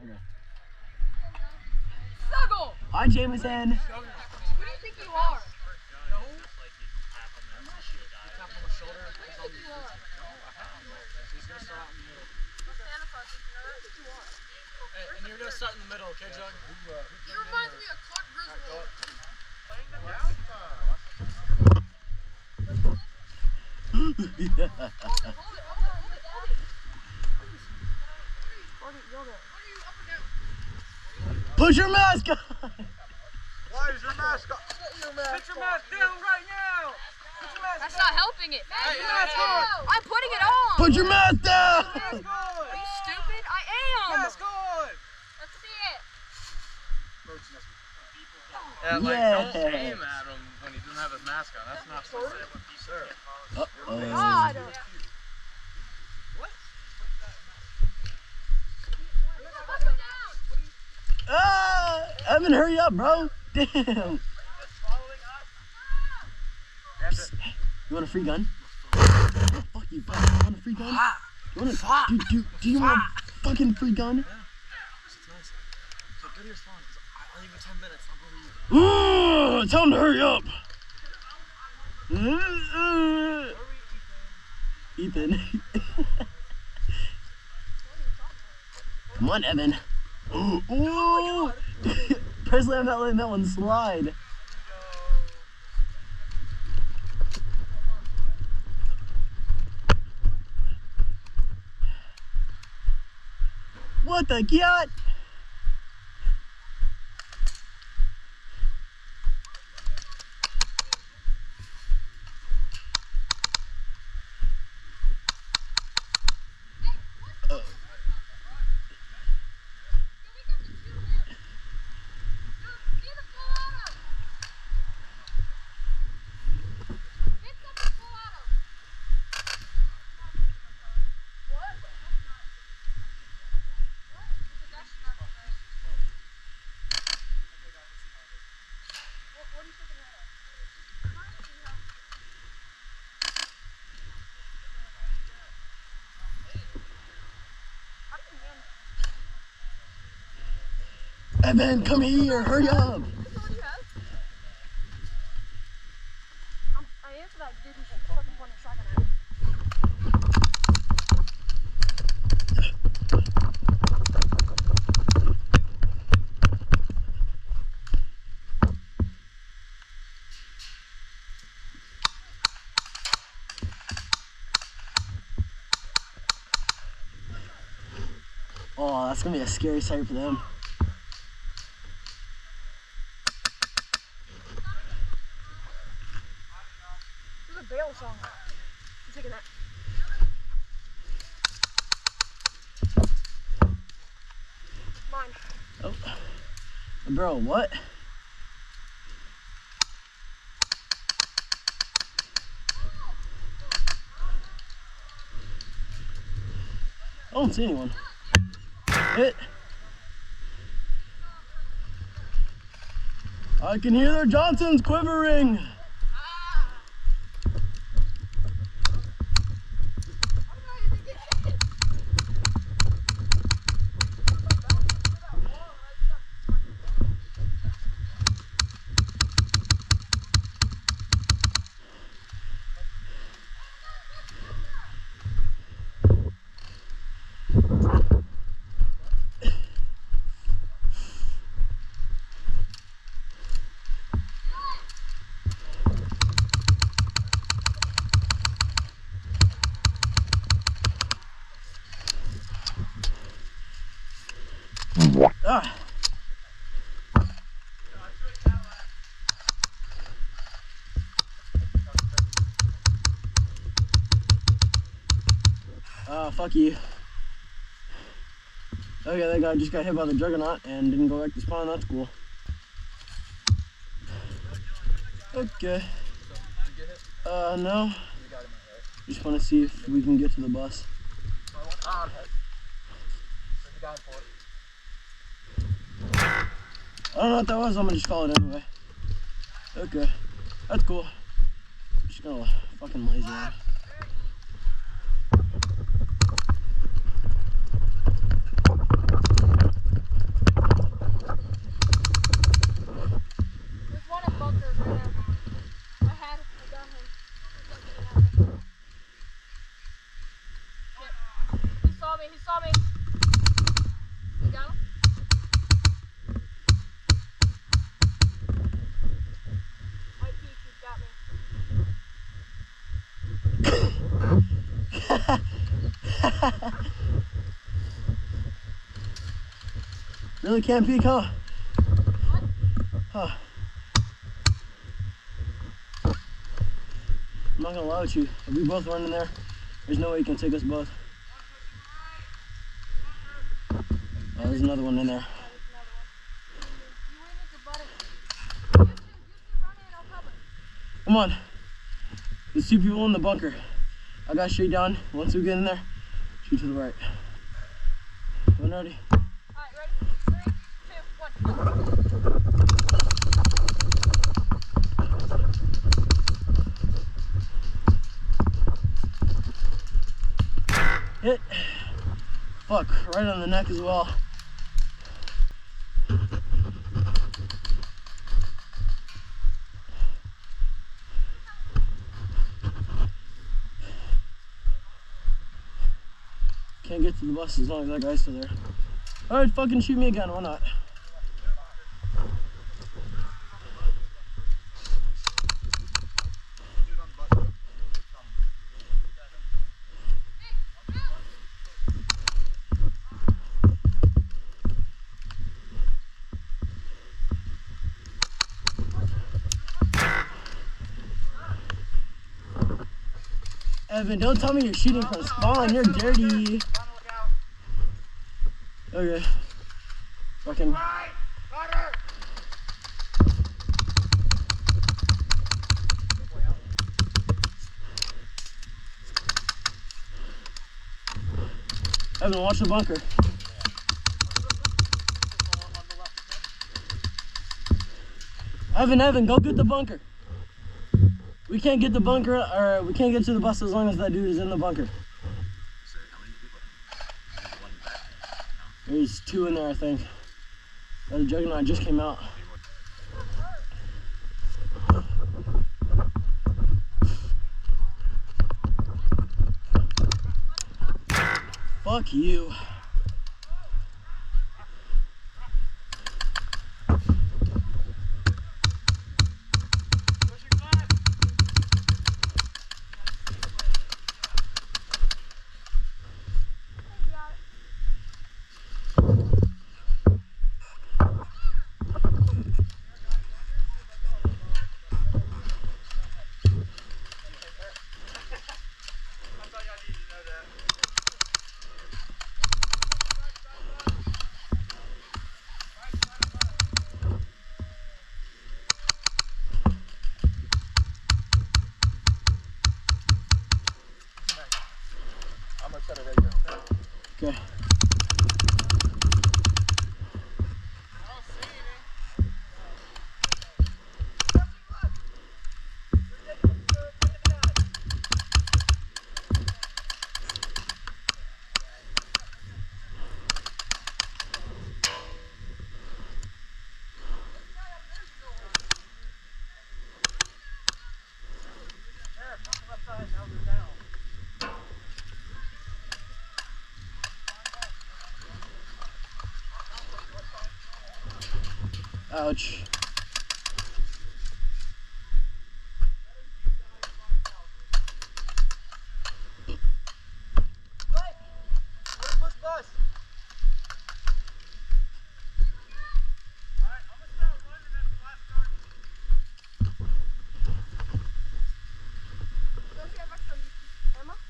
Okay. Snuggle! Hi, Jameson. Who do you think you are? No? I'm not sure. You tap on the shoulder. Who do you think you are? No, I haven't. So he's going to start out in the middle. Santa Claus, you know who do you think you are? Hey, and you're going to start in the middle, okay, Jug? He reminds me of Clark Griswold. Put your mask on! Why is your mask on? Put your mask down right now! That's not helping it. Hey, I'm putting it on! Put your mask down! Are you stupid? I am! Mask on! Let's see it! Yeah, like, Yeah. don't aim at him when he doesn't have his mask on. That's not fair. Sir. God! Ah! Evan, hurry up, bro! Damn! Psst. You want a free gun? Oh, fuck you, bro. You want a free gun? You want a, do you want a fucking free gun? Yeah. It's nice. So go to your spawn, because I'll leave in 10 minutes. I'll go to you. Tell him to hurry up! Ethan. Come on, Evan. Ooh! Presley, I'm not letting that one slide. What the cat? Evan, come here, hurry up! I answered that dude who fucking pointed a shotgun at me. Oh, that's gonna be a scary sight for them. This is a Bale song. I'm taking that. Mine. Oh. Bro, what? I don't see anyone. Hit. I can hear their Johnsons quivering. Ah. Fuck you. Okay, that guy just got hit by the juggernaut and didn't go back to spawn. That's cool. Okay. No. Just want to see if we can get to the bus. I don't know what that was. I'm gonna just call it anyway. Okay. That's cool. I'm just gonna fucking lazy around. got him? White peak, you've got me. Really can't peek, huh? What? Huh. I'm not gonna lie with you. If we both run in there, there's no way you can take us both. Oh, there's another one in there. You wait with your buddy. You two run in, I'll cover. Come on. There's two people in the bunker. I got straight down. Once we get in there, shoot to the right. One ready? Alright, ready? 3, 2, 1. Hit. Fuck, right on the neck as well. Can't get to the bus as long as that guy's still there. Alright, fucking shoot me again, why not? Evan, don't tell me you're shooting from spawn, you're dirty. Okay. Fucking. Evan, watch the bunker. Evan, go get the bunker. We can't get the bunker, or we can't get to the bus as long as that dude is in the bunker. There's two in there, I think. The Juggernaut just came out. Fuck you. Okay. Ouch.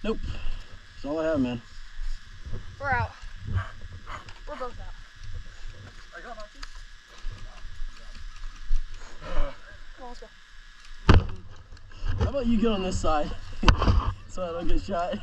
Nope. That's all I have, man. We're out. We're both out. I got my teeth. Come on, let's go. How about you get on this side so I don't get shot?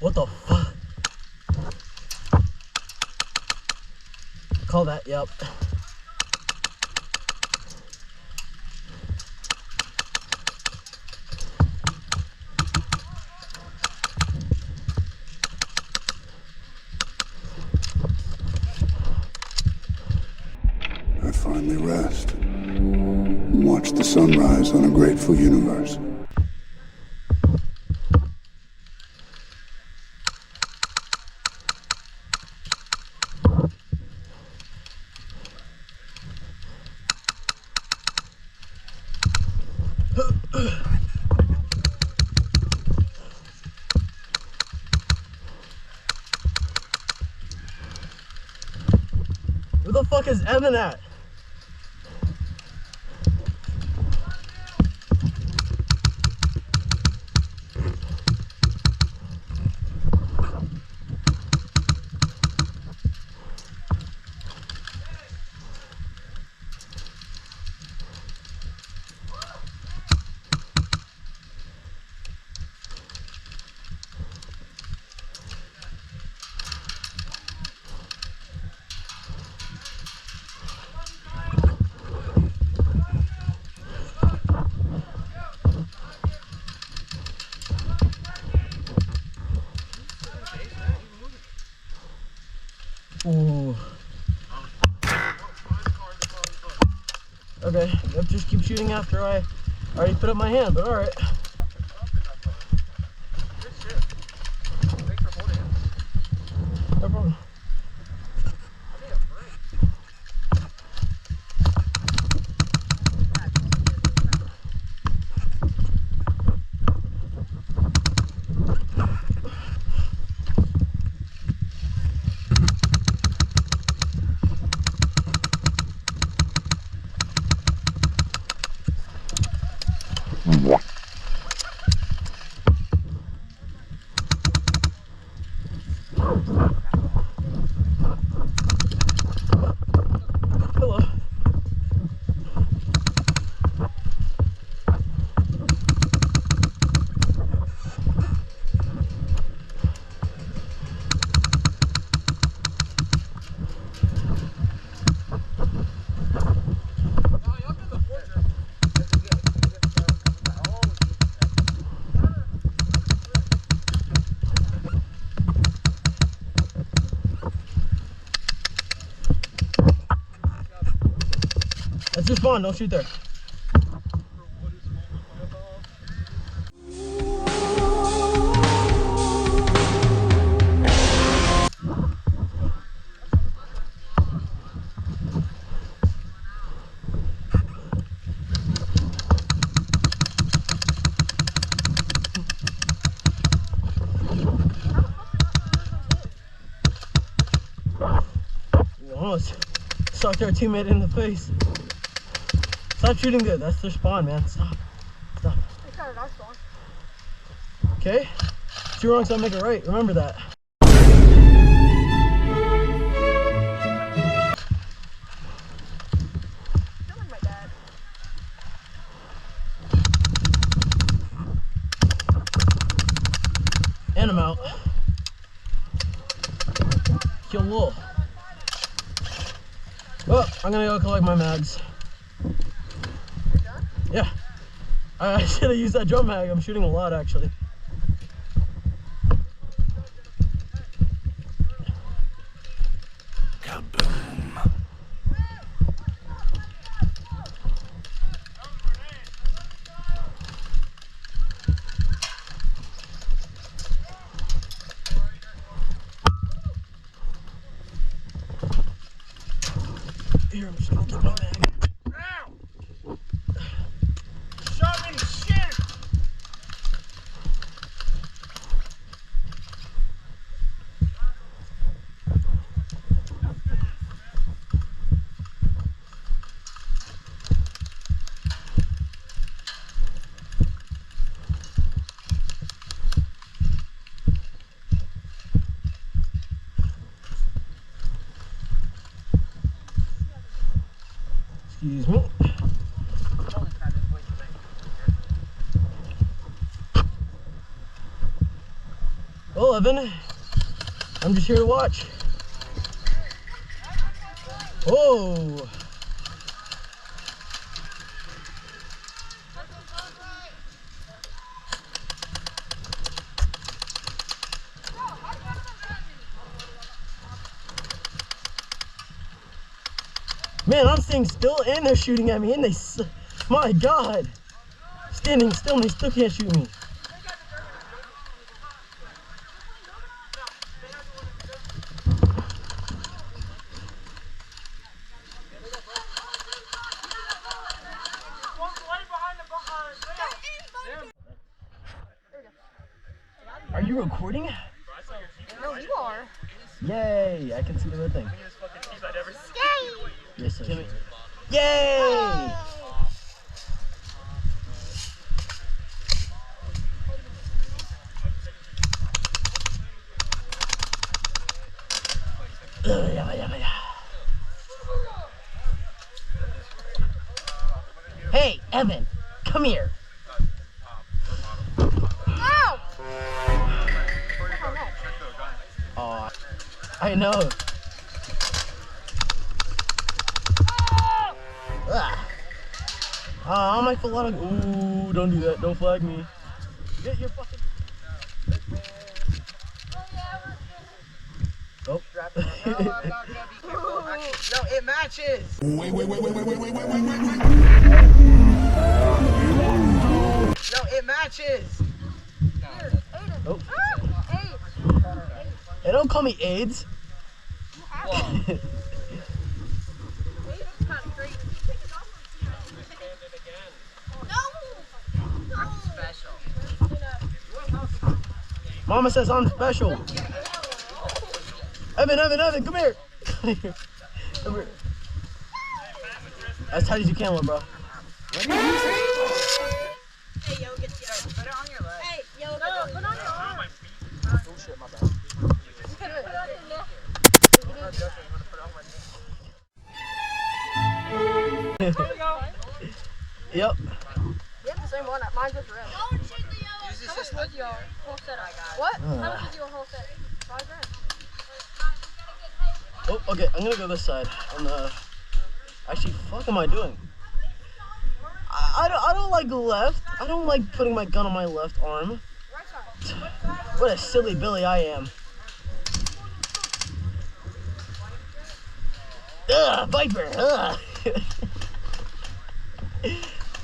What the fuck? Call that, yep. I finally rest and watch the sunrise on a grateful universe. Where the fuck is Evan at? Ooh. Okay, yep, just keep shooting after I already put up my hand, but alright. Good shit. Thanks for holding it. No problem. I need a break. Hello. That's your spawn, don't shoot there. We almost sucked our teammate in the face. Stop shooting good. That's their spawn, man. Stop. Stop. They started our spawn. Okay? 2 wrongs don't make it right. Remember that. I feel like my dad. And I'm out. Kill Lil. Well, I'm gonna go collect my mags. You're done? Yeah. I should have used that drum mag. I'm shooting a lot, actually. Here, I'm just gonna get my mag. Ow! Shot me in the shin! Excuse me. Well, Evan, I'm just here to watch. Whoa! Man, I'm staying still and they're shooting at me and my God. Standing still and they still can't shoot me. Are you recording? No, you are. Yay, I can see the red thing. Yay! Yes, sir. Yay! Hey, Evan, come here. Ow! Oh, I know. Ah. I might feel a lot of. Ooh, don't do that. Don't flag me. Get your fucking. Oh. No, I'm not gonna be careful. Actually, no, it matches. Wait. No, it matches. Oh. AIDS. Hey, don't call me AIDS. AIDS is kind of great. No! I'm special. Mama says I'm special. Evan, come here. Come here. As tight as you can, little bro. Hey, yo, get the Put it on your leg. Hey, yo, put on your arm. Oh shit, my bad. Put it on your neck. I'm joking. I'm gonna put it on my neck. Yep. We have the same one. Mine's just red. Use this as a Your whole set. What? How much is your whole set? 5 grand. Oh, okay. I'm gonna go this side. Actually, fuck am I doing? I don't like left. I don't like putting my gun on my left arm. Right side. What a silly Billy I am. Ugh, Viper. Ugh.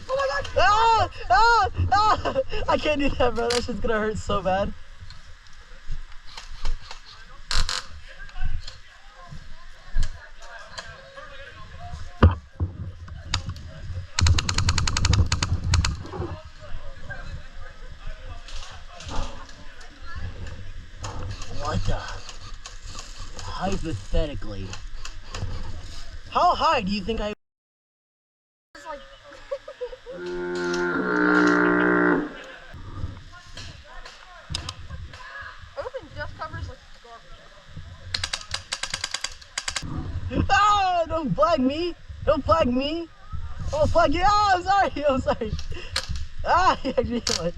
Oh my god! Ah! I can't do that, bro. That shit's gonna hurt so bad. What the? Hypothetically. How high do you think I... It's like... Open just covers like garbage. Ah! Don't flag me! Don't flag me! Oh, flag you! Ah, I'm sorry! Ah, he actually hit it.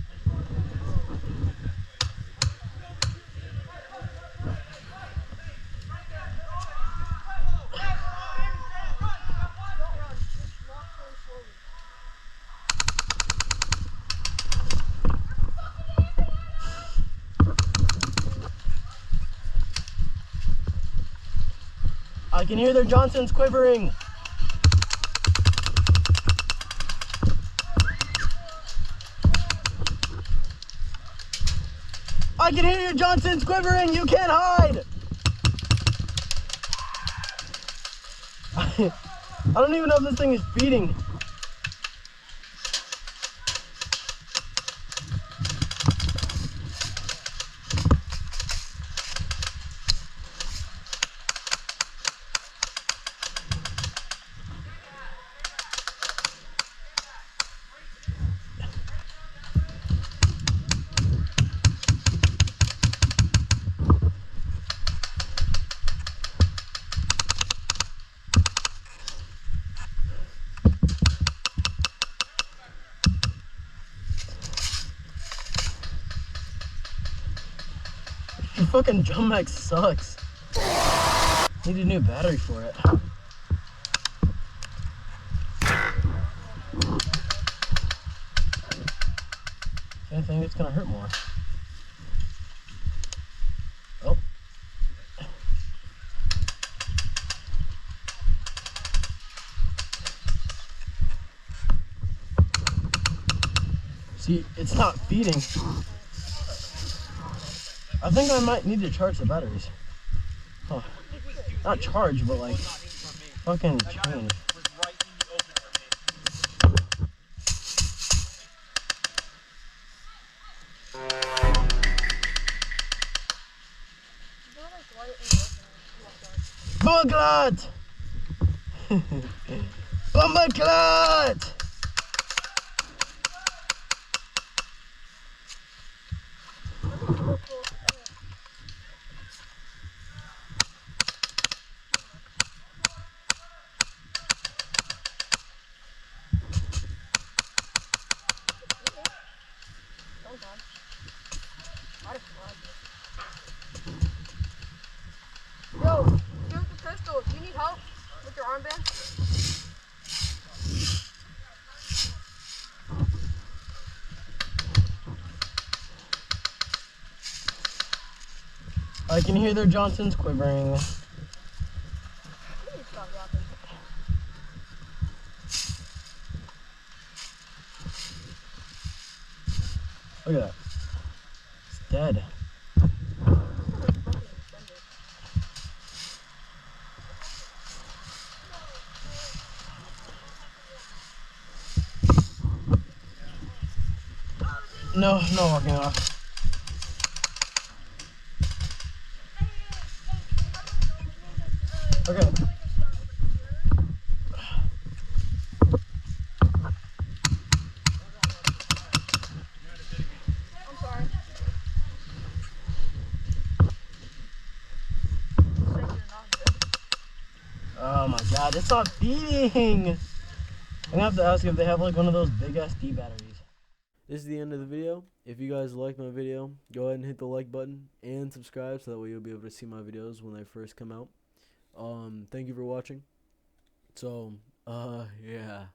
I can hear their Johnsons quivering. I can hear your Johnsons quivering. You can't hide. I don't even know if this thing is feeding. Your fucking jump max sucks. Need a new battery for it. If anything, it's gonna hurt more. Oh. See, it's not feeding. I think I might need to charge the batteries. Huh. Not charge, but like, fucking change. Bumperclot! Bumperclot! Yo, dude with the pistol, do you need help with your armband? I can hear their Johnsons quivering. You need to stop dropping. Look at that. It's dead. No, no walking off. Okay. I'm sorry. Oh my god, it's not feeding! I'm gonna have to ask if they have like one of those big SD batteries. This is the end of the video. If you guys like my video, go ahead and hit the like button and subscribe so that way you'll be able to see my videos when they first come out. Thank you for watching. So, yeah.